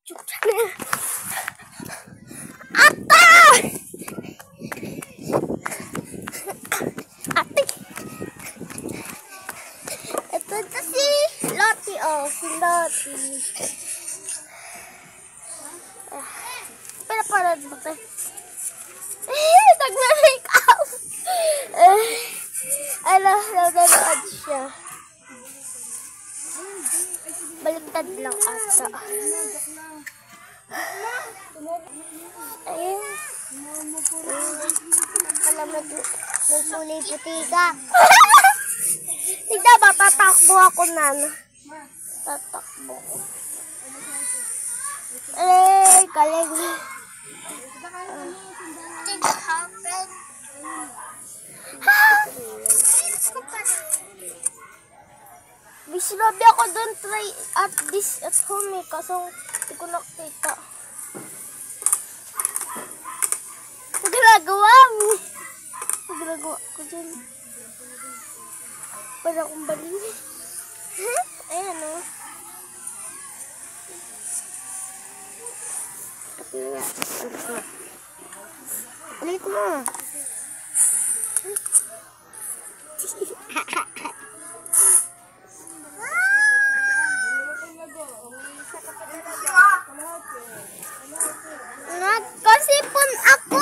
YouTube channel. Ata! Ate! Ito si Lottie, oh. Si Lottie. Pinapanood mo ka? Nag-make up! Nanonood siya. Baliktad lang ata. Ayun. Kalamat may kulay puti ka. Tignan ba, tatakbo ako nan. Tatakbo ko. Galing. Sinabi ako doon, try at this at home eh, kaso hindi ko nakita. Ginagawa mo. Ginagawa ko dyan. Para akong baling. Ayan o. Ulit mo. Nagkasipon ako!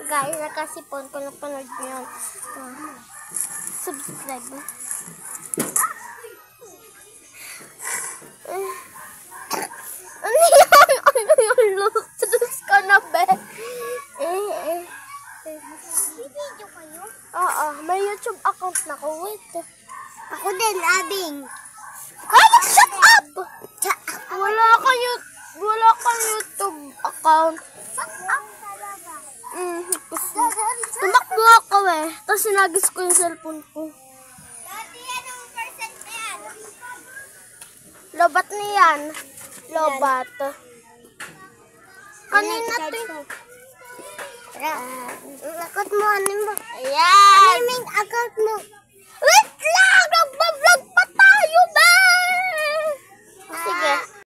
Guys, nagkasipon ko na panood nyo yun. Subscribe. Ano yun? Ano yun? Lutos ka na, be? May video kayo? Oo, may YouTube account na ko. Wait. Ako din, Abing. Shut up! Wala kang YouTube account. Tumakbo ako eh. Tapos sinagis ko yung cellphone ko. Dati anong percent na yan? Lobat na yan. Lobat. Kanina to yung... Akot mo, ano mo? Ayan! Ano yung account mo?